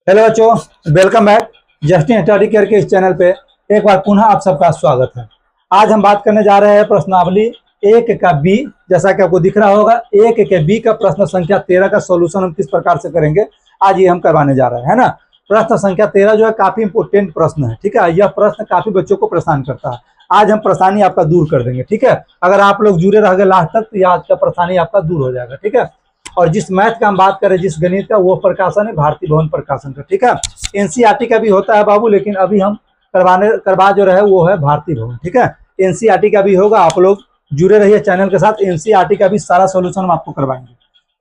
Hello बच्चों, welcome back. Justin study care के इस चैनल पे एक बार पुनः आप सबका स्वागत है। आज हम बात करने जा रहे हैं प्रश्नावली 1 का बी। जैसा कि आपको दिख रहा होगा, 1 के बी का प्रश्न संख्या 13 का सॉल्यूशन हम किस प्रकार से करेंगे आज ये हम करवाने जा रहे हैं, है ना। प्रश्न संख्या 13 जो है काफी इंपोर्टेंट प्रश्न है, ठीक है। यह प्रश्न काफी बच्चों को परेशान करता है। आज हम परेशानी आपका दूर कर देंगे, ठीक है। अगर आप लोग जुड़े रह गए लास्ट तक तो यह आज का परेशानी आपका दूर हो जाएगा, ठीक है। और जिस मैथ का हम बात करें, जिस गणित का, वो प्रकाशन है भारतीय भवन प्रकाशन का, ठीक है। एनसीईआरटी का भी होता है बाबू, लेकिन अभी हम करवा जो रहे वो है भारतीय भवन, ठीक है। एनसीईआरटी का भी होगा, आप लोग जुड़े रहिए चैनल के साथ। एनसीईआरटी का भी सारा सोल्यूशन हम आपको करवाएंगे।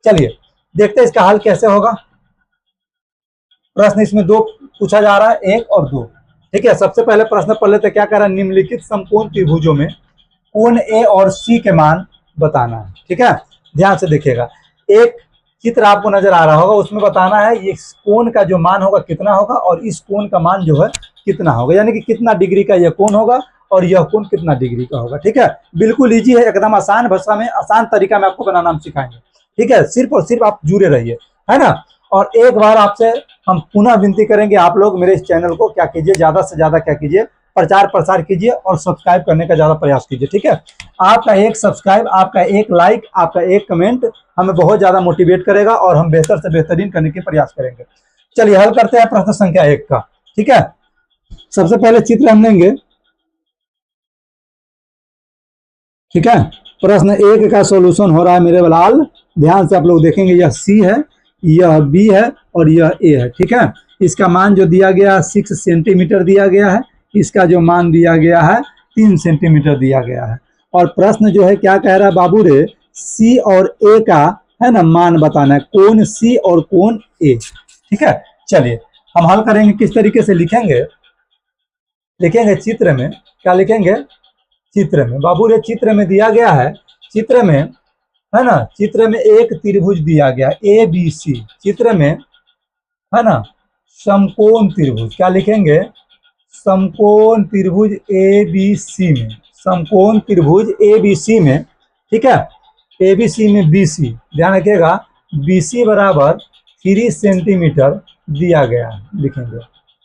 चलिए देखते हैं इसका हल कैसे होगा। प्रश्न इसमें 2 पूछा जा रहा है, 1 और 2, ठीक है। सबसे पहले प्रश्न पढ़ लेते, क्या कह रहा है, निम्नलिखित समकोण त्रिभुजों में कोण ए और सी के मान बताना है, ठीक है। ध्यान से देखिएगा, एक चित्र आपको नजर आ रहा होगा, उसमें बताना है ये कोण का जो मान होगा कितना होगा और इस कोण का मान जो है कितना होगा, यानी कि कितना डिग्री का यह कोण होगा और यह कोण कितना डिग्री का होगा, ठीक है। बिल्कुल इजी है, एकदम आसान भाषा में, आसान तरीका में आपको बनाना हम सिखाएंगे, ठीक है। सिर्फ और सिर्फ आप जुड़े रहिए, है ना। और एक बार आपसे हम पुनः विनती करेंगे, आप लोग मेरे इस चैनल को क्या कीजिए, ज्यादा से ज्यादा क्या कीजिए, प्रचार प्रसार कीजिए और सब्सक्राइब करने का ज्यादा प्रयास कीजिए, ठीक है। आपका एक सब्सक्राइब, आपका एक लाइक, आपका एक कमेंट हमें बहुत ज्यादा मोटिवेट करेगा और हम बेहतर से बेहतरीन करने के प्रयास करेंगे। चलिए हल करते हैं प्रश्न संख्या 1 का, ठीक है। सबसे पहले चित्र हम लेंगे, ठीक है। प्रश्न 1 का सॉल्यूशन हो रहा है मेरे लाल, ध्यान से आप लोग देखेंगे। यह सी है, यह बी है और यह ए है, ठीक है। इसका मान जो दिया गया 6 सेंटीमीटर दिया गया है, इसका जो मान दिया गया है 3 सेंटीमीटर दिया गया है। और प्रश्न जो है क्या कह रहा है बाबू रे, सी और ए का है ना मान बताना है, कोण सी और कोण ए, ठीक है। चलिए हम हल करेंगे, किस तरीके से लिखेंगे, लिखेंगे चित्र में, क्या लिखेंगे, चित्र में बाबू रे, चित्र में दिया गया है, चित्र में है ना, चित्र में एक त्रिभुज दिया गया ए बी सी, चित्र में है ना समकोण त्रिभुज, क्या लिखेंगे, समकोण त्रिभुज ए बी सी में, समकोण त्रिभुज ए बी सी में, ठीक है। ए बी सी में बी सी, ध्यान रखिएगा, बी सी बराबर 3 सेंटीमीटर दिया गया है, लिखेंगे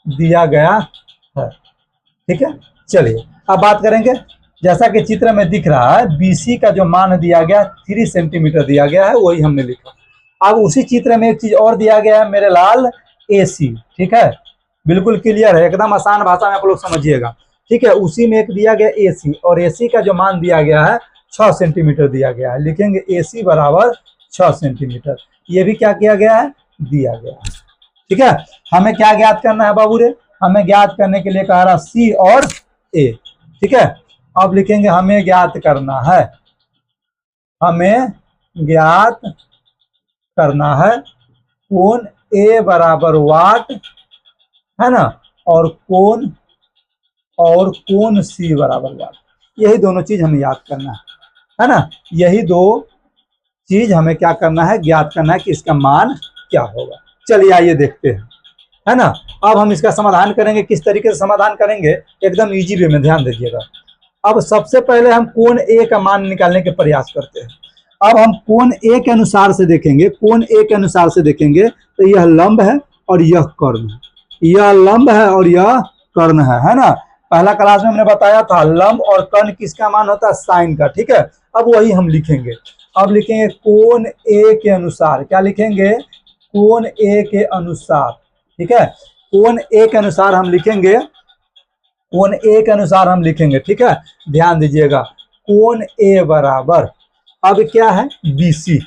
दिया गया है, ठीक है। चलिए अब बात करेंगे, जैसा कि चित्र में दिख रहा है बीसी का जो मान दिया गया 3 सेंटीमीटर दिया गया है, वही हमने लिखा। अब उसी चित्र में एक चीज और दिया गया है मेरे लाल, एसी, ठीक है। बिल्कुल क्लियर है, एकदम आसान भाषा में आप लोग समझिएगा, ठीक है। उसी में एक दिया गया एसी, और एसी का जो मान दिया गया है 6 सेंटीमीटर दिया गया है, लिखेंगे एसी बराबर 6 सेंटीमीटर। ये भी क्या किया गया है, दिया गया है, ठीक है। हमें क्या ज्ञात करना है बाबू रे, हमें ज्ञात करने के लिए कह रहा सी और ए, ठीक है। अब लिखेंगे हमें ज्ञात करना है, हमें ज्ञात करना है कोण ए बराबर वाट, है ना, और कोण सी बराबर वाट। यही दोनों चीज हमें याद करना है ना, यही 2 चीज हमें क्या करना है, ज्ञात करना है कि इसका मान क्या होगा। चलिए आइए देखते हैं, है ना। अब हम इसका समाधान करेंगे, किस तरीके से समाधान करेंगे, एकदम इजी वे में, ध्यान दीजिएगा। अब सबसे पहले हम कोण ए का मान निकालने के प्रयास करते हैं। अब हम कोण ए के अनुसार से देखेंगे, कोण ए के अनुसार से देखेंगे तो यह लंब है और यह कर्ण है, यह लंब है और यह कर्ण है ना। पहला क्लास में हमने बताया था लंब और कर्ण किसका मान होता है, साइन का, ठीक है। अब वही हम लिखेंगे, अब लिखेंगे कोण ए के अनुसार, क्या लिखेंगे, कोण ए के अनुसार, ठीक है। कोण ए के अनुसार हम लिखेंगे, कोण ए के अनुसार हम लिखेंगे, ठीक है। ध्यान दीजिएगा, कोण ए बराबर अब क्या है, बीसी,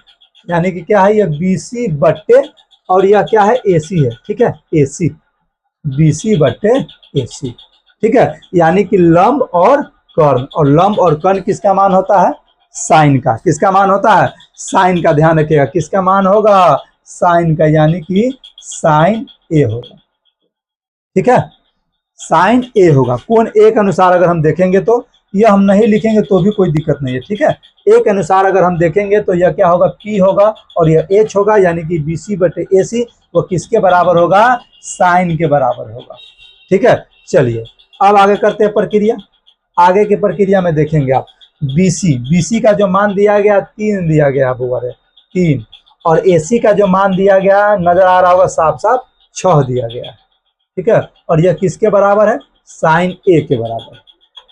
यानी कि क्या है, यह बीसी बट्टे और यह क्या है, एसी है, ठीक है, एसी, बीसी बट्टे एसी, ठीक है। यानी कि लंब और कर्ण, और लंब और कर्ण किसका मान होता है, साइन का, किसका मान होता है, साइन का। ध्यान रखिएगा किसका मान होगा, साइन का, यानी कि साइन ए होगा, ठीक है, साइन ए होगा। कोण ए के अनुसार अगर हम देखेंगे तो यह हम नहीं लिखेंगे तो भी कोई दिक्कत नहीं है, ठीक है। ए के अनुसार अगर हम देखेंगे तो यह क्या होगा, पी होगा और यह एच होगा, यानी कि बीसी बटे एसी वो किसके बराबर होगा, साइन के बराबर होगा, ठीक है। चलिए अब आगे करते हैं प्रक्रिया, आगे की प्रक्रिया में देखेंगे आप, बीसी का जो मान दिया गया 3 दिया गया, 3, और एसी का जो मान दिया गया नजर आ रहा होगा साफ साफ 6 दिया गया है, ठीक है। और यह किसके बराबर है, साइन ए के बराबर,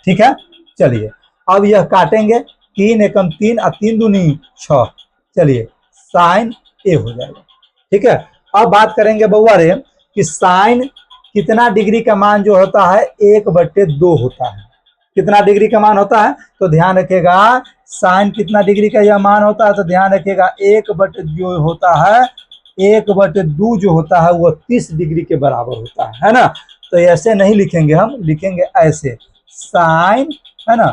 ठीक है। चलिए अब यह काटेंगे, 3 एकम 3 और 3 दूनी 6, चलिए साइन ए हो जाएगा, ठीक है। अब बात करेंगे बउआ रे कि साइन कितना डिग्री का मान जो होता है 1/2 होता है, कितना डिग्री का मान होता है, तो ध्यान रखिएगा साइन कितना डिग्री का यह मान होता है, तो ध्यान रखिएगा 1/2 जो होता है, 1/2 जो होता है वो 30 डिग्री के बराबर होता है ना। तो ऐसे नहीं लिखेंगे, हम लिखेंगे ऐसे, साइन है ना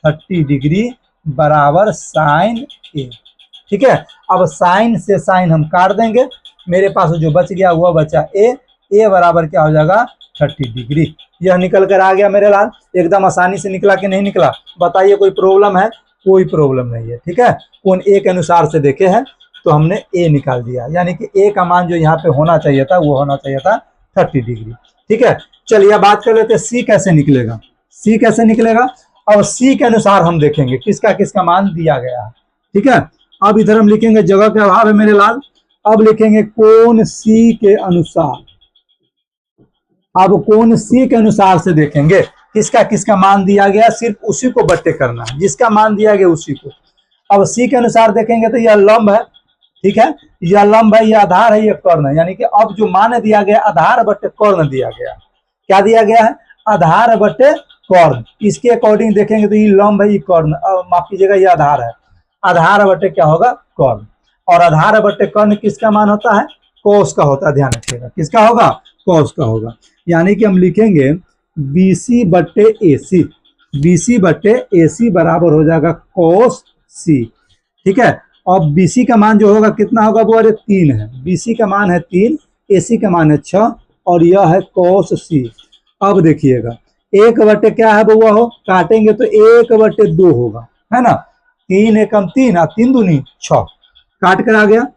30 डिग्री बराबर साइन ए, ठीक है। अब साइन से साइन हम काट देंगे, मेरे पास जो बच गया वह बचा ए, ए बराबर क्या हो जाएगा 30 डिग्री। यह निकल कर आ गया मेरे लाल, एकदम आसानी से निकला कि नहीं निकला, बताइए कोई प्रॉब्लम है, कोई प्रॉब्लम नहीं है, ठीक है। कौन ए के अनुसार से देखे हैं तो हमने ए निकाल दिया, यानी कि ए का मान जो यहाँ पे होना चाहिए था वो होना चाहिए था 30 डिग्री, ठीक है। चलिए बात कर लेते हैं सी कैसे निकलेगा, सी कैसे निकलेगा। अब सी के अनुसार हम देखेंगे किसका किसका मान दिया गया है, ठीक है। अब इधर हम लिखेंगे, जगह के अभाव है मेरे लाल, अब लिखेंगे कोण सी के अनुसार। अब कोण सी के अनुसार से देखेंगे किसका किसका मान दिया गया, सिर्फ उसी को बट्टे करना है, जिसका मान दिया गया उसी को। अब सी के अनुसार देखेंगे तो यह लंब है, ठीक है, यह लंब है, यह आधार है, यह कर्ण है, यानी कि अब जो मान दिया गया आधार बट्टे कर्ण दिया गया, क्या दिया गया है, आधार बट्टे कर्ण। इसके अकॉर्डिंग देखेंगे तो ये लंब है, ये कर्ण, माफ कीजिएगा ये आधार है, आधार बट्टे क्या होगा कर्ण, और आधार बट्टे कर्ण किसका मान होता है, कोस का होता है, ध्यान रखिएगा किसका होगा, कोस का होगा। यानी कि हम लिखेंगे BC बट्टे AC, BC बट्टे AC बराबर हो जाएगा कोस C, ठीक है। अब BC का मान जो होगा कितना होगा वो, अरे 3 है, BC का मान है 3, AC का मान है 6 और यह है कोस C। अब देखिएगा 1/, क्या है वो हो, काटेंगे तो 1/2 होगा, है ना, 3 एकम 3 और 3 दूनी 6, काट कर आ गया।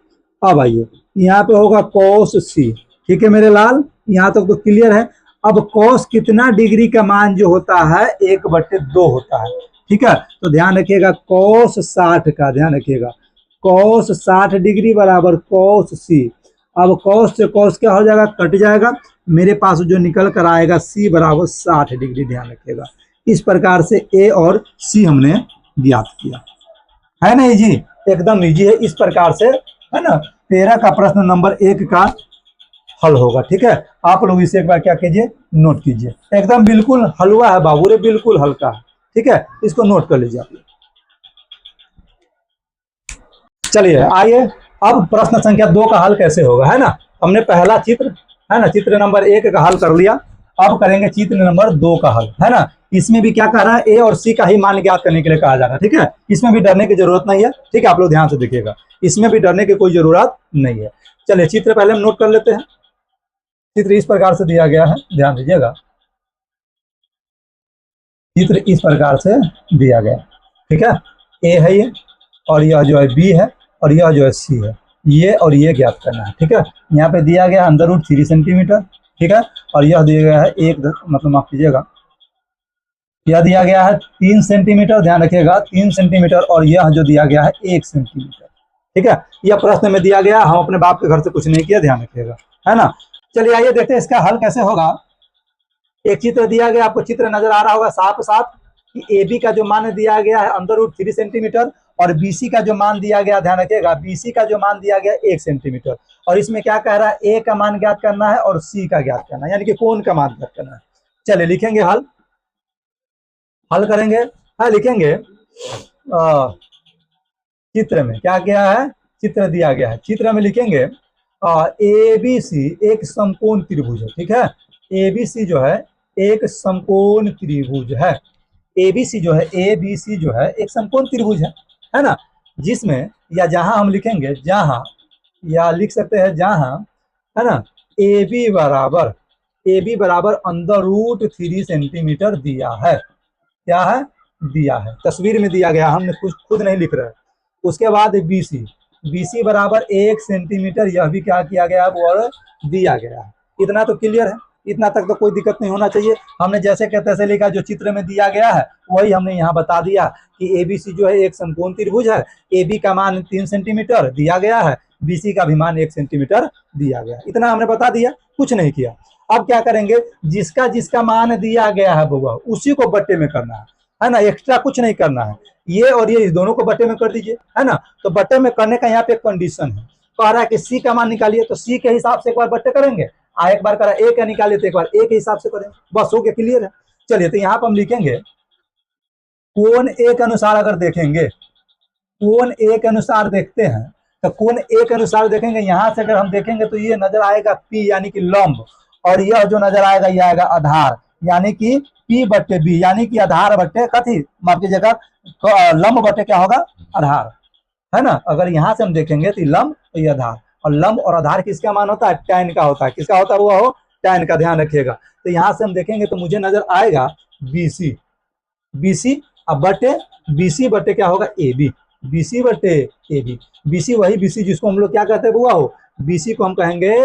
अब आइए यहाँ पे होगा कोस C, ठीक है मेरे लाल, यहाँ तक तो क्लियर है। अब कोस कितना डिग्री का मान जो होता है 1/2 होता है, ठीक है। तो ध्यान रखिएगा कोस 60 का, ध्यान रखिएगा कोस 60 डिग्री बराबर कोस C। अब कोस से कोस क्या हो जाएगा, कट जाएगा, मेरे पास जो निकल कर आएगा C बराबर 60 डिग्री, ध्यान रखिएगा। इस प्रकार से A और C हमने ज्ञात किया, है ना, इजी, एकदम इजी है। इस प्रकार से है ना 13 का प्रश्न नंबर 1 का हल होगा, ठीक है। आप लोग इसे एक बार क्या कीजिए, नोट कीजिए, एकदम बिल्कुल हलवा है बाबू रे, बिल्कुल हल्का है, ठीक है, इसको नोट कर लीजिए आप। चलिए आइए अब प्रश्न संख्या 2 का हल कैसे होगा, है ना। हमने पहला चित्र है ना, चित्र नंबर 1 का हल कर लिया, अब करेंगे चित्र नंबर 2 का हल, है ना। इसमें भी क्या कह रहा है, ए और सी का ही मान ज्ञात करने के लिए कहा जा रहा है, ठीक है। इसमें भी डरने की जरूरत नहीं है, ठीक है, आप लोग ध्यान से देखिएगा, इसमें भी डरने की कोई जरूरत नहीं है। चलिए चित्र पहले हम नोट कर लेते हैं। चित्र इस प्रकार से दिया गया है, ध्यान दीजिएगा, चित्र इस प्रकार से दिया गया, ठीक है। ए है ये, और यह जो है बी है, और यह जो है सी है, ये और ये ज्ञात करना है, ठीक है। यहाँ पे दिया गया √3 सेंटीमीटर, ठीक है, और यह दिया गया है मतलब माफ कीजिएगा, यह दिया गया है 3 सेंटीमीटर, ध्यान रखिएगा 3 सेंटीमीटर, और यह जो दिया गया है 1 सेंटीमीटर, ठीक है। यह प्रश्न में दिया गया, हम अपने बाप के घर से कुछ नहीं किया, ध्यान रखिएगा, है ना। चलिए आइए देखते हैं इसका हल कैसे होगा। एक चित्र दिया गया, आपको चित्र नजर आ रहा होगा साफ साफ कि AB का जो मान दिया गया है √3 सेंटीमीटर, और BC का जो मान दिया गया, ध्यान रखिएगा BC का जो मान दिया गया 1 सेंटीमीटर, और इसमें क्या कह रहा है, A का मान ज्ञात करना है और C का ज्ञात करना है, यानी कि कोण का मान ज्ञात करना है। चलिए लिखेंगे हल, हल करेंगे, हाँ लिखेंगे चित्र में क्या क्या है, चित्र दिया गया है, चित्र में लिखेंगे ABC एक समकोण त्रिभुज है, ठीक है। ABC जो है एक समकोण त्रिभुज है, ABC जो है ABC जो है एक समकोण त्रिभुज है ना, जिसमें या जहां हम लिखेंगे जहां, या लिख सकते हैं जहां, है ना, AB बराबर √3 सेंटीमीटर दिया है, क्या है, दिया है, तस्वीर में दिया गया, हमने कुछ खुद नहीं लिख रहे। उसके बाद BC बराबर 1 सेंटीमीटर, यह भी क्या किया गया है और दिया गया है। इतना तो क्लियर है, इतना तक तो कोई दिक्कत नहीं होना चाहिए। हमने जैसे कहते तैसे लिखा, जो चित्र में दिया गया है वही हमने यहाँ बता दिया कि ABC जो है एक समकोण त्रिभुज है, AB का मान 3 सेंटीमीटर दिया गया है, BC का भी मान 1 सेंटीमीटर दिया गया। इतना हमने बता दिया, कुछ नहीं किया। अब क्या करेंगे, जिसका जिसका मान दिया गया है बउआ उसी को बट्टे में करना है ना, एक्स्ट्रा कुछ नहीं करना है। ये और ये इस दोनों को बट्टे में कर दीजिए, है ना। तो बट्टे में करने का यहाँ पे एक कंडीशन है, कह रहा है कि C का मान निकालिए, तो C के हिसाब से एक बार बट्टे करेंगे, एक बार करा A का निकालिए तो एक बार A के हिसाब से करेंगे, बस हो गया, क्लियर है। चलिए, तो यहाँ पर हम लिखेंगे कोण A के अनुसार अगर देखेंगे, कोण A के अनुसार देखते हैं, तो कोण A के अनुसार देखेंगे, यहां से अगर हम देखेंगे तो ये नजर आएगा P यानी कि लंब, और यह जो नजर आएगा ये आएगा आधार, यानी कि P बट्टे B, यानी कि आधार बट्टे कथी, माफ कीजिएगा, लंब बट्टे क्या होगा, आधार, है ना। अगर यहां से हम देखेंगे तो लंब तो ये आधार, और लंब और आधार किसका मान होता है, tan का होता है। किसका होता है वो हो, tan का, ध्यान रखिएगा। तो यहां से हम देखेंगे तो मुझे नजर आएगा BC अब बटे BC बटे क्या होगा, AB, BC बटे AB, BC वही BC जिसको हम लोग क्या कहते हैं बुआ हो, BC को हम कहेंगे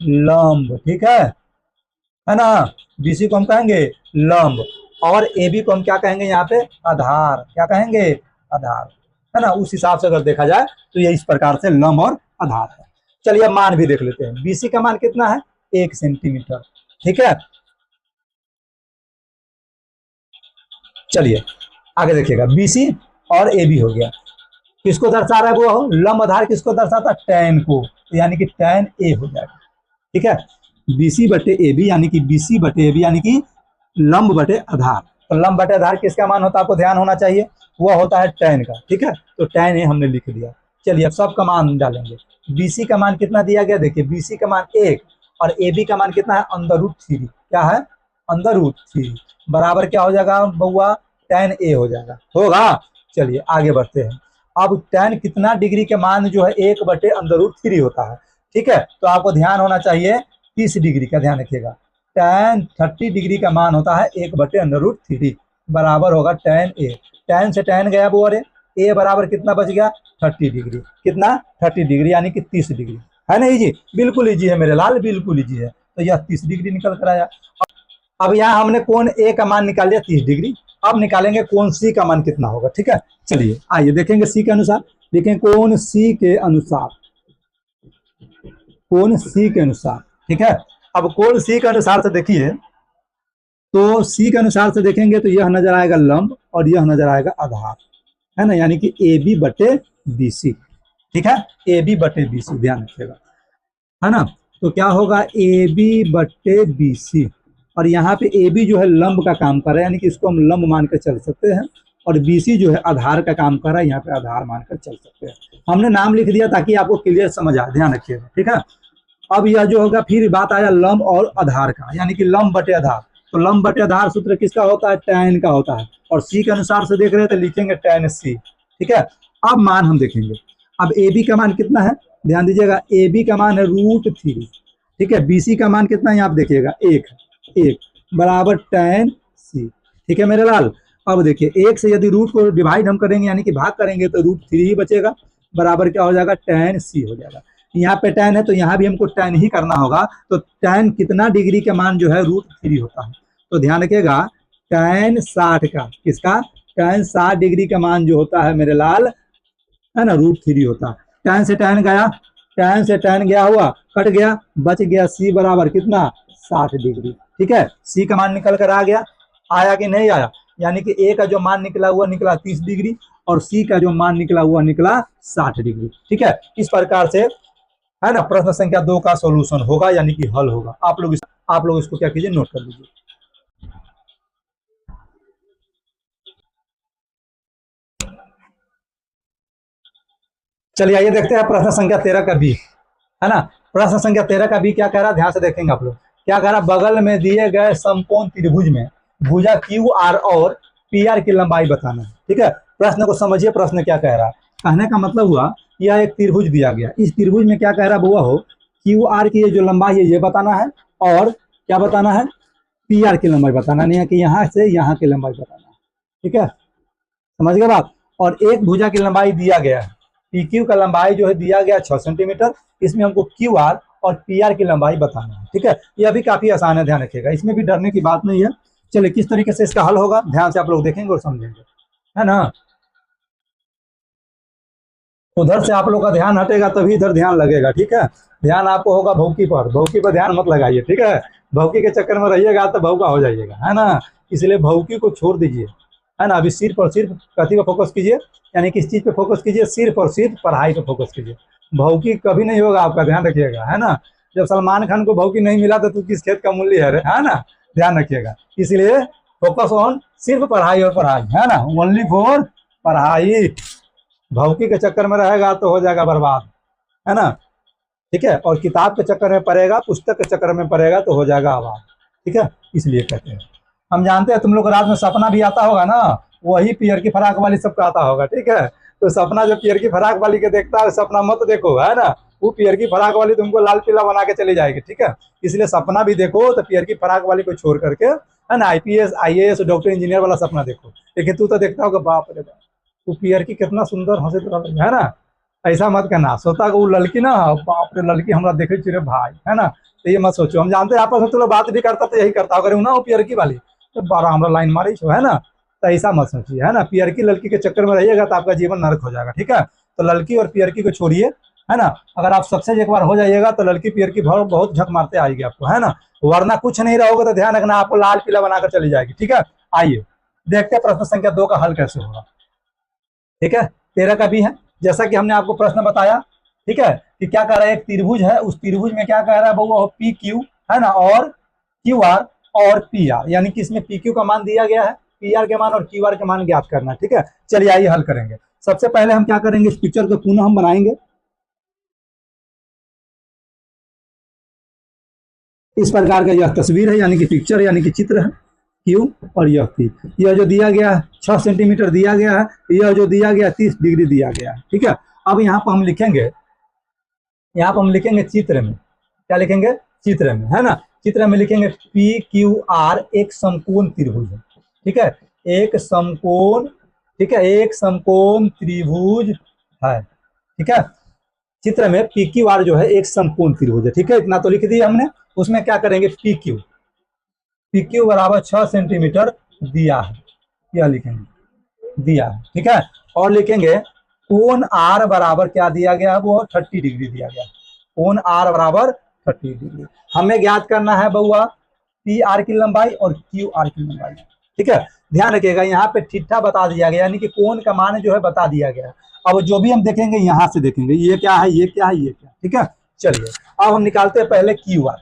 लंब, ठीक है ना। BC को हम कहेंगे लंब, और AB को हम क्या कहेंगे यहाँ पे, आधार, क्या कहेंगे, आधार, है ना। उस हिसाब से अगर देखा जाए तो ये इस प्रकार से लंब और आधार है। चलिए अब मान भी देख लेते हैं। BC का मान कितना है, 1 सेंटीमीटर, ठीक है। चलिए आगे देखिएगा, BC और AB हो गया, किसको दर्शा रहा है वो हो, लंब आधार किसको दर्शाता है, tan को, तो यानी कि tan A हो जाएगा, ठीक है। BC बटे AB यानी कि BC बटे AB यानी कि लंब बटे आधार, तो लंब बटे आधार किसका मान होता है, आपको ध्यान होना चाहिए, वह होता है tan का, ठीक है। तो tan A हमने लिख दिया। चलिए अब सबका मान डालेंगे। BC का मान कितना दिया गया, देखिए BC का मान 1 और AB का मान कितना है, √3, क्या है, √3, बराबर क्या हो जाएगा बउआ, tan A हो जाएगा, होगा। चलिए आगे बढ़ते हैं। अब tan कितना डिग्री के मान जो है 1 बटे √3 होता है, ठीक है। तो आपको ध्यान होना चाहिए 30 डिग्री का, ध्यान रखिएगा। tan 30 डिग्री का मान होता है 1 बटे √3, बराबर होगा tan A। tan से tan गया वो, अरे A बराबर कितना बच गया, 30 डिग्री, कितना, 30 डिग्री यानी कि 30 डिग्री, है ना। इजी, बिल्कुल इजी है मेरे लाल, बिल्कुल इजी है। तो यह 30 डिग्री निकल कर आया। अब यहाँ हमने कोण A का मान निकाल लिया 30 डिग्री, अब निकालेंगे कोण C का मान कितना होगा, ठीक है। चलिए आइए देखेंगे C के अनुसार, देखें कोण C के अनुसार, कोण C के अनुसार, ठीक है। अब कोण C के अनुसार से देखिए, तो C के अनुसार से देखेंगे तो यह नजर आएगा लंब और यह नजर आएगा आधार, है ना, यानी कि AB बटे BC, ठीक है, AB बटे BC, ध्यान रखिएगा, है ना। तो क्या होगा, AB बटे BC, और यहाँ पे AB जो है लंब का काम कर रहा है, यानी कि इसको हम लंब मानकर चल सकते हैं, और BC जो है आधार का काम कर रहा है, यहाँ पे आधार मानकर चल सकते हैं। हमने नाम लिख दिया ताकि आपको क्लियर समझ आए, ध्यान रखिएगा, ठीक है। अब यह जो होगा, फिर बात आया लंब और आधार का, यानी कि लंब बटे आधार। तो लंब बटे आधार सूत्र किसका होता है, tan का होता है, और C के अनुसार से देख रहे हैं तो लिखेंगे tan C, ठीक है। अब मान हम देखेंगे, अब AB का मान कितना है, ध्यान दीजिएगा, AB का मान है √3, ठीक है। BC का मान कितना है, आप देखिएगा 1 बराबर tan C, ठीक है मेरे लाल। अब देखिए 1 से यदि रूट को डिवाइड हम करेंगे यानी कि भाग करेंगे तो √3 ही बचेगा, बराबर क्या हो जाएगा, tan C हो जाएगा। यहाँ पे tan है तो यहाँ भी हमको tan ही करना होगा, तो tan कितना डिग्री का मान जो है √3 होता है, तो ध्यान रखिएगा tan 60 का, किसका, tan 60 डिग्री का मान जो होता है मेरे लाल, है ना, √3 होता है। tan से tan गया, tan से tan गया हुआ, कट गया, बच गया C बराबर कितना, 60 डिग्री, ठीक है। C का मान निकल कर आ गया, आया कि नहीं आया, यानी कि A का जो मान निकला हुआ निकला 30 डिग्री, और C का जो मान निकला हुआ निकला 60 डिग्री, ठीक है। इस प्रकार से, है ना, प्रश्न संख्या 2 का सॉल्यूशन होगा, यानी कि हल होगा। आप लोग इसको क्या कीजिए, नोट कर लीजिए। चलिए आइए देखते हैं प्रश्न संख्या 13 का बी, है ना। प्रश्न संख्या 13 का बी क्या कह रहा है, ध्यान से देखेंगे आप लोग। क्या कह रहा है, बगल में दिए गए समकोण त्रिभुज में भुजा QR और PR की लंबाई बताना है, ठीक है। प्रश्न को समझिए, प्रश्न क्या कह रहा है, कहने का मतलब हुआ यह एक त्रिभुज दिया गया, इस त्रिभुज में क्या कह रहा है बुआ हो, QR की जो लंबाई है ये बताना है, और क्या बताना है, PR की लंबाई बताना, नहीं है कि यहाँ से यहाँ की लंबाई बताना है, ठीक है, समझ गए बात। और एक भुजा की लंबाई दिया गया है, PQ का लंबाई जो है दिया गया 6 सेंटीमीटर, इसमें हमको QR और PR की लंबाई बताना है, ठीक है। यह भी काफी आसान है, ध्यान रखिएगा, इसमें भी डरने की बात नहीं है। चलिए किस तरीके से इसका हल होगा, ध्यान से आप लोग देखेंगे और समझेंगे, है ना। उधर से आप लोग का ध्यान हटेगा तभी इधर ध्यान लगेगा, ठीक है। ध्यान आपको होगा भौकी पर, भौकी पर ध्यान मत लगाइए, ठीक है। भौकी के चक्कर में रहिएगा तो भौका हो जाइएगा, है ना। इसलिए भौकी को छोड़ दीजिए, है ना। अभी सिर्फ और सिर्फ कथी पर फोकस कीजिए, यानी किस चीज पे फोकस कीजिए, सिर्फ और सिर्फ पढ़ाई पे फोकस कीजिए। भौकी कभी नहीं होगा आपका, ध्यान रखिएगा, है ना। जब सलमान खान को भौकी नहीं मिला तो किस खेत का मूल्य है ना। ध्यान रखिएगा। इसलिए फोकस ऑन सिर्फ पढ़ाई और पढ़ाई, है ना, ओनली फॉर पढ़ाई। भौकी के चक्कर में रहेगा तो हो जाएगा बर्बाद, है ना, ठीक है। और किताब के चक्कर में पड़ेगा, पुस्तक के चक्कर में पड़ेगा तो हो जाएगा आवाज, ठीक है। इसलिए कहते हैं, हम जानते हैं तुम लोग को रात में सपना भी आता होगा ना, वही पियर की फराक वाली सबका आता होगा, ठीक है। तो सपना जो पियर की फराक वाली के देखता है सपना मत देखो, है ना। वो पियर की फराक वाली तुमको लाल पीला बना के चली जाएगी, ठीक है। इसलिए सपना भी देखो तो पियर की फराक वाली को छोड़ करके, है ना, आईपीएस आईएएस डॉक्टर इंजीनियर वाला सपना देखो। लेकिन तू तो देखता होगा बाप रे बाप, वो पियर की कितना सुंदर हंसित है ना। ऐसा मत करना, सोता को वो लड़की ना, बाप रे लड़की हमारा देखे चिरे भाई, है ना। तो ये मत सोचो, हम जानते हैं आपस में तो लोग बात भी करता तो यही करता अगर ना वो पियर की वाली तो 12 हमरा लाइन मारी छो, है ना। तो ऐसा मत सोचिए, है ना। पियर की लड़की के चक्कर में रहिएगा तो आपका जीवन नरक हो जाएगा, ठीक है। तो लड़की और पियर की को छोड़िए, है ना। अगर आप सक्सेस एक बार हो जाइएगा तो लड़की पियर की बहुत झक मारते आएगी आपको, है ना। वरना कुछ नहीं रहोगे तो ध्यान रखना आपको लाल पीला बनाकर चली जाएगी, ठीक है। आइए देखते हैं प्रश्न संख्या 2 का हल कैसे होगा, ठीक है। 13 का भी है, जैसा कि हमने आपको प्रश्न बताया, ठीक है, कि क्या कह रहा है, एक त्रिभुज है, उस त्रिभुज में क्या कह रहा है वो पी क्यू, है ना, और क्यू आर और पी आर, यानी कि इसमें पी क्यू का मान दिया गया है, पी आर के मान और क्यू आर के मान ज्ञात करना है, ठीक है। चलिए आइए हल करेंगे। सबसे पहले हम क्या करेंगे, इस पिक्चर को पुनः हम बनाएंगे। इस प्रकार का यह तस्वीर है, यानी कि पिक्चर, यानी कि चित्र है क्यू और यह पी। यह जो दिया गया 6 सेंटीमीटर दिया गया है, यह जो दिया गया 30 डिग्री दिया गया है, ठीक है। अब यहाँ पर हम लिखेंगे, यहाँ पर हम लिखेंगे चित्र में, क्या लिखेंगे, चित्र में, है ना। चित्र में लिखेंगे पी क्यू आर एक समकोण त्रिभुज है, ठीक है, एक समकोण, ठीक है, एक समकोण त्रिभुज है, ठीक है। चित्र में पी क्यू आर जो है एक समकोण त्रिभुज है, ठीक है। इतना तो लिख दिया हमने। उसमें क्या करेंगे, पी क्यू बराबर 6 सेंटीमीटर दिया है, यह लिखेंगे, दिया है, ठीक है। और लिखेंगे कोण आर बराबर क्या दिया गया है, वो 30 डिग्री दिया गया है। कोण आर बराबर 30 डिग्री। हमें ज्ञात करना है बउआ पी आर की लंबाई और क्यू आर की लंबाई, ठीक है। ध्यान रखिएगा, यहाँ पे ठीठा बता दिया गया, यानी कि कोण का मान जो है बता दिया गया है। अब जो भी हम देखेंगे यहाँ से देखेंगे, ये क्या है, ये क्या है, ये क्या, ठीक है। चलिए अब हम निकालते हैं पहले क्यू आर,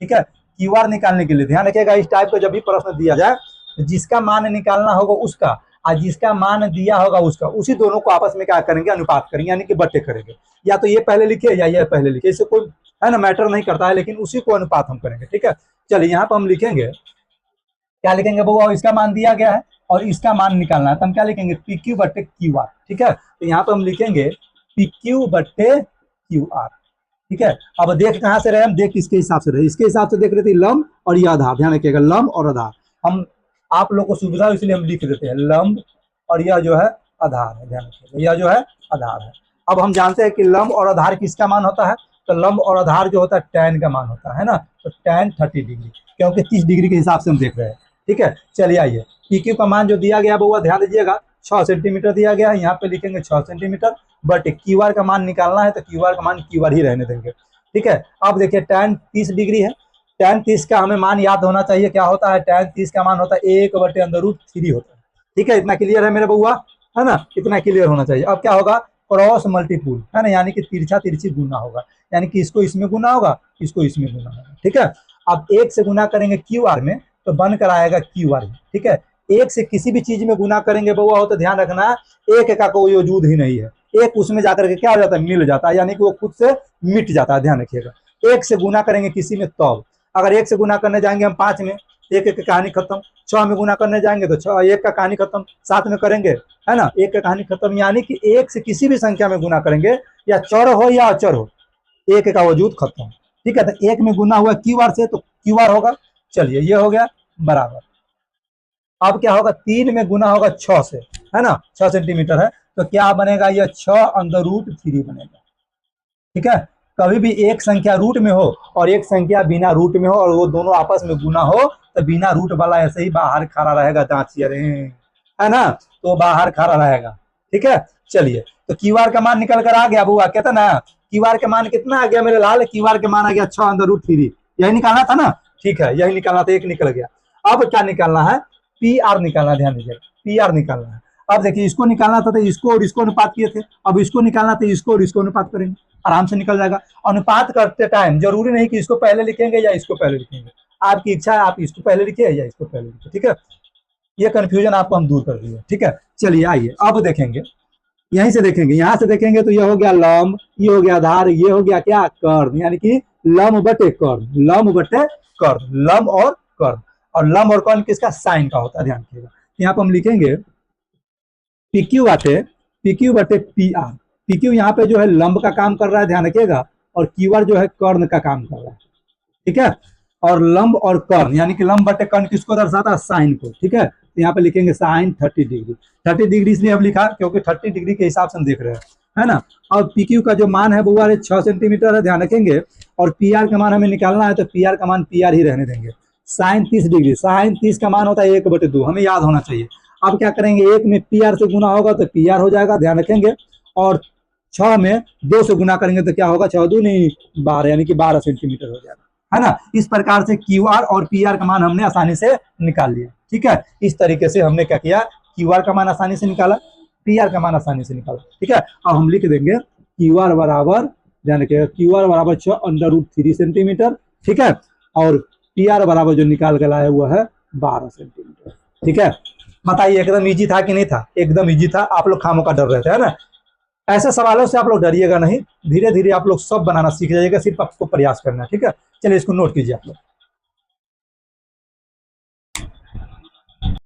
ठीक है। क्यू आर निकालने के लिए ध्यान रखिएगा, इस टाइप का जब भी प्रश्न दिया जाए, जिसका मान निकालना होगा उसका और जिसका मान दिया होगा उसका, उसी दोनों को आपस में क्या करेंगे, अनुपात करेंगे, यानी कि बट्टे करेंगे। या तो ये पहले लिखे या ये पहले लिखे, इससे कोई, है ना, मैटर नहीं करता है, लेकिन उसी को अनुपात हम करेंगे, ठीक है। चलिए यहाँ पर हम लिखेंगे, क्या लिखेंगे वो, इसका मान दिया गया है और इसका मान निकालना है, तो हम क्या लिखेंगे, पी क्यू बट्टे क्यू आर, ठीक है। तो यहाँ पर हम लिखेंगे पी क्यू बट्टे क्यू आर, ठीक है। अब देख कहाँ से रहे हम, देख किसके हिसाब से रहे, इसके हिसाब से देख रहे थे लंब और यह आधार, ध्यान रखिएगा, लंब और आधार। हम आप लोग को सुविधा इसलिए हम लिख देते हैं लंब और यह जो है आधार है, ध्यान रखिएगा, यह जो है आधार है। अब हम जानते हैं कि लंब और आधार किसका मान होता है, तो लंब और आधार जो होता है टैन का मान होता है ना, तो टैन 30 डिग्री, क्योंकि 30 डिग्री के हिसाब से हम देख रहे हैं, ठीक है। चलिए आइए, पी क्यू का मान जो दिया गया वो ध्यान दीजिएगा 6 सेंटीमीटर दिया गया है, यहाँ पे लिखेंगे 6 सेंटीमीटर, बट क्यू आर का मान निकालना है तो क्यू आर का मान क्यू आर ही रहने देंगे, ठीक है। अब देखिए टैन 30 डिग्री है, टैन 30 का हमें मान याद होना चाहिए, क्या होता है, टैन 30 का मान होता है 1/√3 होता है, ठीक है। इतना क्लियर है मेरे बउआ, है ना, इतना क्लियर होना चाहिए। अब क्या होगा, क्रॉस मल्टीपुल, है ना, यानी कि तिरछा तिरछी गुना होगा, यानी कि इसको इसमें गुना होगा, इसको इसमें गुना होगा, ठीक है। अब 1 से गुना करेंगे क्यू आर में तो बनकर आएगा क्यू आर, ठीक है। 1 से किसी भी चीज में गुना करेंगे बउआ हो तो ध्यान रखना, एक का कोई वजूद ही नहीं है, एक उसमें जाकर के क्या हो जाता है, मिल जाता है, यानी कि वो खुद से मिट जाता है, ध्यान रखिएगा। 1 से गुना करेंगे किसी में तब, अगर 1 से गुना करने जाएंगे हम 5 में, एक एक कहानी खत्म। 6 में गुना करने जाएंगे तो 6 एक का कहानी खत्म, 7 में करेंगे, है ना, 1 का कहानी खत्म। यानी कि 1 से किसी भी संख्या में गुना करेंगे, या चर हो या अचर हो, 1 का वजूद खत्म, ठीक है। तो 1 में गुना हुआ क्यू आर से तो क्यू आर होगा। चलिए ये हो गया बराबर। अब क्या होगा, 3 में गुना होगा 6 से, है ना, 6 सेंटीमीटर है, तो क्या बनेगा, यह 6√3 बनेगा, ठीक है। कभी भी एक संख्या रूट में हो और एक संख्या बिना रूट में हो और वो दोनों आपस में गुना हो तो बिना रूट वाला ऐसे ही बाहर खड़ा रहेगा, जांचिए रे, है ना, तो बाहर खड़ा रहेगा, ठीक है। चलिए, तो क्यू आर का मान निकल कर आ गया बुआ, कहता ना क्यू आर का मान कितना आ गया मेरे लाल, क्यू आर का मान आ गया 6√3, यही निकालना था ना, ठीक है यही निकालना था, एक निकल गया। अब क्या निकालना है, पी आर निकालना, ध्यान दीजिए पी आर निकालना है। अब देखिए इसको निकालना था तो इसको और इसको अनुपात किए थे, अब इसको निकालना था इसको और इसको अनुपात करेंगे, आराम से निकल जाएगा। अनुपात करते टाइम जरूरी नहीं कि इसको पहले लिखेंगे या इसको पहले लिखेंगे, आपकी इच्छा है आप इसको पहले लिखिए या इसको पहले लिखिए, ठीक है। ये कंफ्यूजन आपको हम दूर कर दिए, ठीक है। चलिए आइए अब देखेंगे, यहीं से देखेंगे, यहां से देखेंगे तो ये हो गया लंब, ये हो गया आधार, ये हो गया क्या कर्ण, यानी कि लंब बटे कर्ण, लंब बटे कर्ण, लंब और कर्ण। और लंब और कर्ण किसका, साइन का होता है, ध्यान रखिएगा। यहाँ पर हम लिखेंगे PQ बटे PR। PQ यहाँ पे जो है लंब का काम कर रहा है, ध्यान रखिएगा, और QR जो है कर्ण का काम कर रहा है, ठीक है। और लंब और कर्ण यानी कि लंब बटे कर्ण किसको दर्शाता है, साइन को, ठीक है। तो यहाँ पे लिखेंगे साइन 30 डिग्री। 30 डिग्री इसलिए अब लिखा क्योंकि 30 डिग्री के हिसाब से हम देख रहे हैं, है ना। अब PQ का जो मान है वो 6 सेंटीमीटर है, ध्यान रखेंगे। और PR का मान हमें निकालना है तो PR का मान PR ही रहने देंगे। साइन 30 डिग्री, साइन 30 का मान होता है 1/2, हमें याद होना चाहिए। अब क्या करेंगे, 1 में PR से गुना होगा तो PR हो जाएगा, ध्यान रखेंगे। और 6 में 2 से गुना करेंगे तो क्या होगा, 6 दूनी 12 यानी कि 12 सेंटीमीटर हो जाएगा, है ना। इस प्रकार से QR और PR का मान हमने आसानी से निकाल लिया, ठीक है। इस तरीके से हमने क्या किया, QR का मान आसानी से निकाला, PR का मान आसानी से निकाला, ठीक है। अब हम लिख देंगे QR बराबर, ध्यान रखिएगा, QR बराबर 6√3 सेंटीमीटर, ठीक है। और PR बराबर जो निकाल के लाया हुआ है 12 सेंटीमीटर, ठीक है। बताइए एकदम इजी था कि नहीं था, एकदम इजी था। आप लोग खामों का डर रहे थे, है ना। ऐसे सवालों से आप लोग डरिएगा नहीं, धीरे धीरे आप लोग सब बनाना सीख जाइएगा, सिर्फ आपको प्रयास करना है, ठीक है। चलिए इसको नोट कीजिए आप लोग।